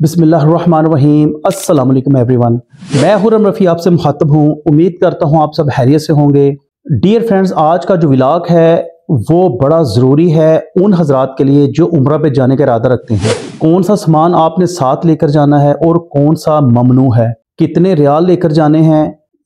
बिस्मिल्लाहिर्रहमानिर्रहीम। अस्सलाम वालेकुम एवरीवन। मैं हुर्रम रफ़ी आपसे मुखातब हूँ। उम्मीद करता हूँ आप सब खैरियत से होंगे। डियर फ्रेंड्स, आज का जो व्लॉग है वो बड़ा ज़रूरी है उन हजरात के लिए जो उम्रा पे जाने का इरादा रखते हैं। कौन सा सामान आपने साथ लेकर जाना है और कौन सा ममनू है, कितने रियाल लेकर जाने हैं,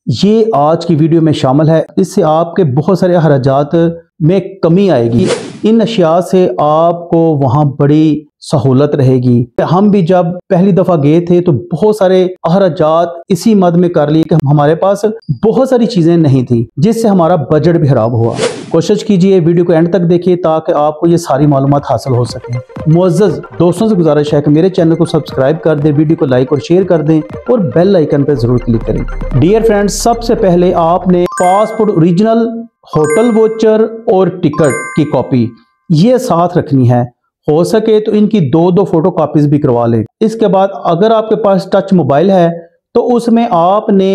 ये आज की वीडियो में शामिल है। इससे आपके बहुत सारे अखराजात में कमी आएगी। इन अशिया से आपको वहाँ बड़ी सहूलत रहेगी। हम भी जब पहली दफ़ा गए थे तो बहुत सारे अखराजात इसी मद में कर लिए कि हमारे पास बहुत सारी चीज़ें नहीं थी, जिससे हमारा बजट भी खराब हुआ। कोशिश कीजिए वीडियो को एंड तक देखिए ताकि आपको ये सारी मालूमात हासिल हो सके। मुअज़्ज़ज़ दोस्तों से गुजारिश है कि मेरे चैनल को सब्सक्राइब कर दें, वीडियो को लाइक और शेयर कर दें और बेल आइकन पर ज़रूर क्लिक करें। डियर फ्रेंड्स, सबसे पहले आपने पासपोर्ट ओरिजिनल, होटल वोचर और टिकट की कॉपी ये साथ रखनी है। हो सके तो इनकी दो फोटो कॉपीज भी करवा लें। इसके बाद अगर आपके पास टच मोबाइल है तो उसमें आपने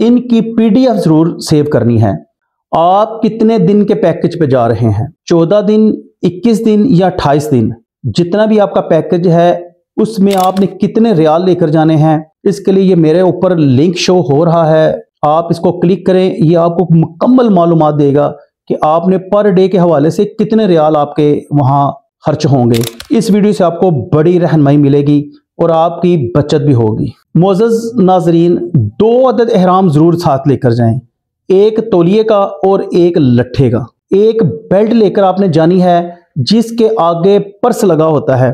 इनकी PDF जरूर सेव करनी है। आप कितने दिन के पैकेज पे जा रहे हैं, 14 दिन, 21 दिन या 28 दिन, जितना भी आपका पैकेज है उसमें आपने कितने रियाल लेकर जाने हैं। इसके लिए ये मेरे ऊपर लिंक शो हो रहा है, आप इसको क्लिक करें। ये आपको मुकम्मल मालूमात देगा कि आपने पर डे के हवाले से कितने रियाल आपके वहाँ खर्च होंगे। इस वीडियो से आपको बड़ी रहनुमाई मिलेगी और आपकी बचत भी होगी। मुअज़्ज़ज़ नाज़रीन, 2 अदद एहराम ज़रूर साथ लेकर जाएं, एक तौलिए का और एक लट्ठे का। एक बेल्ट लेकर आपने जानी है जिसके आगे पर्स लगा होता है।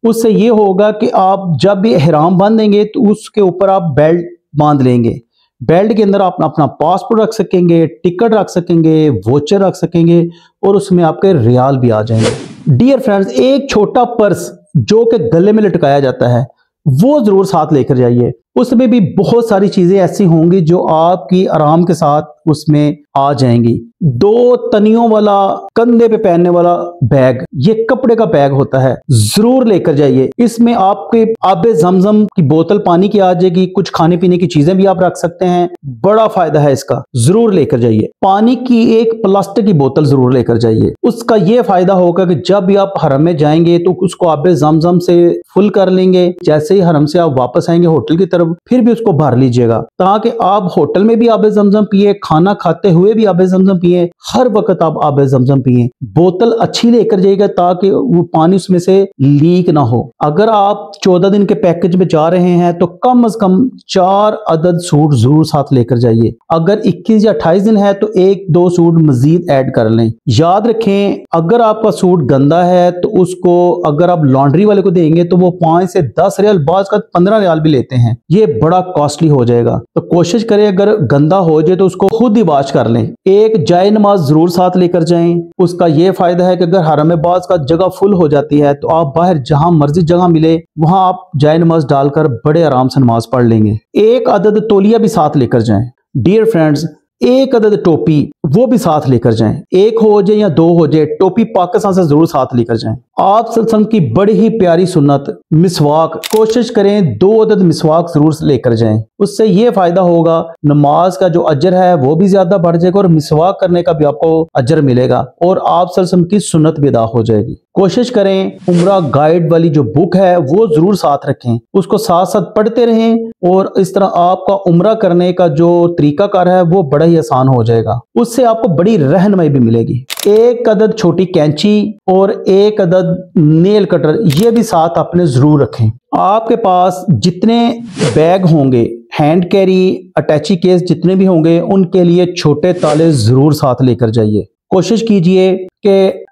उससे ये होगा कि आप जब भी एहराम बांधेंगे तो उसके ऊपर आप बेल्ट बांध लेंगे। बेल्ट के अंदर आप अपना पासपोर्ट रख सकेंगे, टिकट रख सकेंगे, वोचर रख सकेंगे और उसमें आपके रियाल भी आ जाएंगे। डियर फ्रेंड्स, एक छोटा पर्स जो कि गले में लटकाया जाता है वो जरूर साथ लेकर जाइए। उसमें भी बहुत सारी चीजें ऐसी होंगी जो आपकी आराम के साथ उसमें आ जाएंगी। 2 तनियों वाला कंधे पे पहनने वाला बैग, ये कपड़े का बैग होता है, जरूर लेकर जाइए। इसमें आपके आबे जमजम की बोतल पानी की आ जाएगी, कुछ खाने पीने की चीजें भी आप रख सकते हैं। बड़ा फायदा है इसका, जरूर लेकर जाइए। पानी की एक प्लास्टिक की बोतल जरूर लेकर जाइए। उसका ये फायदा होगा कि जब भी आप हरम में जाएंगे तो उसको आबे जमजम से फुल कर लेंगे। जैसे ही हरम से आप वापस आएंगे होटल की तरफ, फिर भी उसको भर लीजिएगा ताकि आप होटल में भी आबे जमजम पिए, खाना खाते हुए भी आबे जमजम पिए, हर वक्त आप आबे जमजम पिए। बोतल अच्छी लेकर जाइएगा ताकि वो पानी उसमें से लीक ना हो। अगर आप 14 दिन के पैकेज में जा रहे हैं तो कम से कम 4 अदद सूट जरूर साथ लेकर जाइए। अगर 21 या 28 दिन है तो 1-2 सूट मजीद ऐड कर लें। याद रखें, अगर आपका सूट गंदा है तो उसको अगर आप लॉन्ड्री वाले को देंगे तो वो 5 से 10 रियाल, बाज़ का 15 रियाल भी लेते हैं। ये बड़ा कॉस्टली हो जाएगा। तो कोशिश करें अगर गंदा हो जाए तो उसको खुद ही वॉश कर लें। एक जाए नमाज जरूर साथ लेकर जाएं। उसका ये फायदा है कि अगर हरम में बाज़ का जगह फुल हो जाती है तो आप बाहर जहां मर्जी जगह मिले वहां आप जाए नमाज डालकर बड़े आराम से नमाज पढ़ लेंगे। एक अदद तौलिया भी साथ लेकर जाएं। डियर फ्रेंड्स, एक अदद टोपी वो भी साथ लेकर जाएं। 1 हो जाए या 2 हो जाए, टोपी पाकिस्तान से जरूर साथ लेकर जाएं। आप सल्लल्लाहु की बड़ी ही प्यारी सुन्नत मिसवाक, कोशिश करें 2 अदद मिसवाक जरूर लेकर जाएं। उससे ये फायदा होगा, नमाज का जो अजर है वो भी ज्यादा बढ़ जाएगा और मिसवाक करने का भी आपको अजर मिलेगा और आप सल्लल्लाहु की सुन्नत भी अदा हो जाएगी। कोशिश करें उम्रा गाइड वाली जो बुक है वो जरूर साथ रखें, उसको साथ साथ पढ़ते रहें और इस तरह आपका उम्रा करने का जो तरीकाकार है वो बड़ा ही आसान हो जाएगा। उससे आपको बड़ी रहनुमाई भी मिलेगी। एक अदद छोटी कैंची और एक अदद नेल कटर ये भी साथ आपने जरूर रखें। आपके पास जितने बैग होंगे, हैंड कैरी, अटैची केस जितने भी होंगे, उनके लिए छोटे ताले जरूर साथ लेकर जाइए। कोशिश कीजिए कि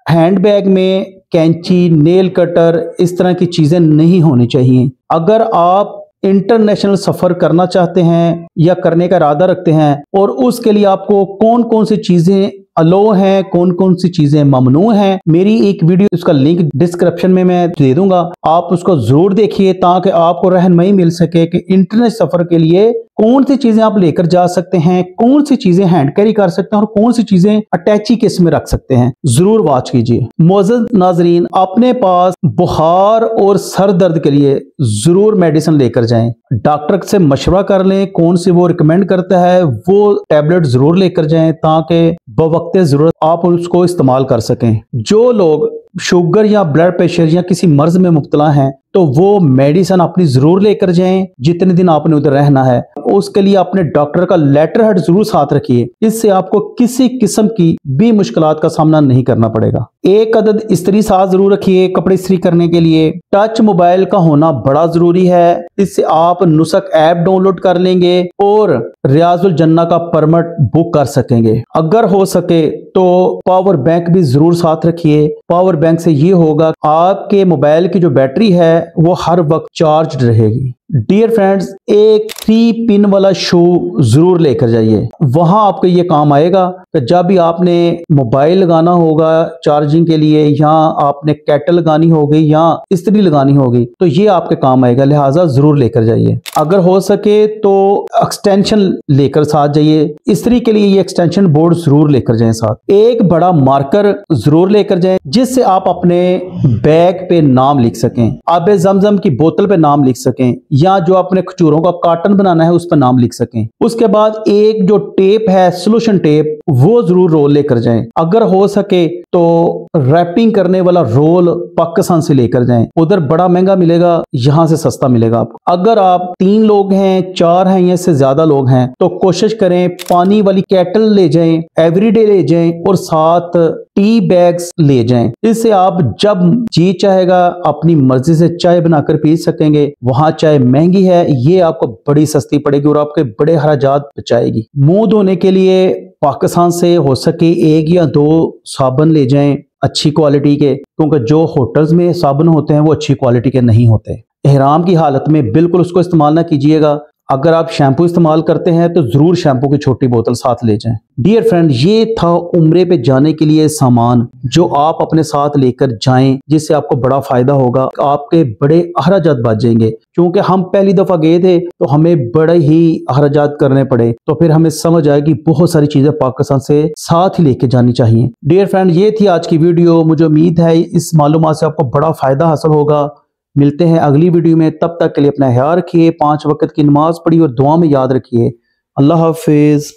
हैंड बैग में कैंची, नेल कटर इस तरह की चीजें नहीं होनी चाहिए। अगर आप इंटरनेशनल सफर करना चाहते हैं या करने का इरादा रखते हैं और उसके लिए आपको कौन कौन सी चीजें अलो हैं, कौन कौन सी चीजें ममनू हैं, मेरी एक वीडियो, उसका लिंक डिस्क्रिप्शन में मैं दे दूंगा, आप उसको जरूर देखिए ताकि आपको रहनुमाई मिल सके कि इंटरनेट सफर के लिए कौन सी चीजें आप लेकर जा सकते हैं, कौन सी चीजें हैंड कैरी कर सकते हैं और कौन सी चीजें अटैची केस में रख सकते हैं। जरूर वॉच कीजिए। मुअज़्ज़ज़ नाज़रीन, अपने पास बुखार और सर दर्द के लिए जरूर मेडिसिन लेकर जाएं। डॉक्टर से मशवरा कर लें, कौन सी वो रिकमेंड करता है वो टैबलेट जरूर लेकर जाएं ताकि बवक्त जरूरत आप उसको इस्तेमाल कर सकें। जो लोग शुगर या ब्लड प्रेशर या किसी मर्ज में मुब्तला हैं तो वो मेडिसिन अपनी जरूर लेकर जाएं जितने दिन आपने उधर रहना है। उसके लिए अपने डॉक्टर का लेटर हेड जरूर साथ रखिए, इससे आपको किसी किस्म की भी मुश्किलात का सामना नहीं करना पड़ेगा। एक अदद इस्त्री साथ जरूर रखिए कपड़े इस्त्री करने के लिए। टच मोबाइल का होना बड़ा जरूरी है, इससे आप नुसक ऐप डाउनलोड कर लेंगे और रियाजुल जन्ना का परमिट बुक कर सकेंगे। अगर हो सके तो पावर बैंक भी जरूर साथ रखिए। पावर बैंक से ये होगा आपके मोबाइल की जो बैटरी है वो हर वक्त चार्ज रहेगी। डियर फ्रेंड्स, एक 3 पिन वाला शू जरूर लेकर जाइए, वहां आपको ये काम आएगा कि जब भी आपने मोबाइल लगाना होगा चार्जिंग के लिए, या आपने केटल लगानी होगी या इस्त्री लगानी होगी, तो ये आपके काम आएगा, लिहाजा जरूर लेकर जाइए। अगर हो सके तो एक्सटेंशन लेकर साथ जाइए, इस्त्री के लिए ये एक्सटेंशन बोर्ड जरूर लेकर जाएं साथ। एक बड़ा मार्कर जरूर लेकर जाएं जिससे आप अपने बैग पे नाम लिख सकें, आबे जमजम की बोतल पे नाम लिख सकें, या जो अपने खजूरों का कार्टन बनाना है उस पर नाम लिख सकें। उसके बाद एक जो टेप है सोल्यूशन टेप, वो जरूर रोल लेकर जाएं। अगर हो सके तो रैपिंग करने वाला रोल पाकिस्तान से लेकर जाएं, उधर बड़ा महंगा मिलेगा, यहाँ से सस्ता मिलेगा आपको। अगर आप 3 लोग हैं, 4 हैं या इससे ज्यादा लोग हैं तो कोशिश करें पानी वाली केटल ले जाएं, एवरीडे ले जाएं और साथ टी बैग्स ले जाएं। इससे आप जब जी चाहेगा अपनी मर्जी से चाय बनाकर पी सकेंगे। वहां चाय महंगी है, ये आपको बड़ी सस्ती पड़ेगी और आपके बड़े हराजात बचाएगी। मुंह धोने के लिए पाकिस्तान से हो सके 1 या 2 साबुन ले जाएं अच्छी क्वालिटी के, क्योंकि जो होटल्स में साबुन होते हैं वो अच्छी क्वालिटी के नहीं होते। एहराम की हालत में बिल्कुल उसको इस्तेमाल ना कीजिएगा। अगर आप शैम्पू इस्तेमाल करते हैं तो जरूर शैम्पू की छोटी बोतल साथ ले जाएं। डियर फ्रेंड, ये था उम्रे पे जाने के लिए सामान जो आप अपने साथ लेकर जाएं, जिससे आपको बड़ा फायदा होगा, आपके बड़े अखराजात बच जाएंगे। क्योंकि हम पहली दफा गए थे तो हमें बड़े ही अखराजात करने पड़े, तो फिर हमें समझ आएगी बहुत सारी चीजें पाकिस्तान से साथ ही लेके जानी चाहिए। डियर फ्रेंड, ये थी आज की वीडियो। मुझे उम्मीद है इस मालूमात से आपको बड़ा फायदा हासिल होगा। मिलते हैं अगली वीडियो में, तब तक के लिए अपना ख्याल रखिए, 5 वक्त की नमाज पढ़िए और दुआ में याद रखिए। अल्लाह हाफिज।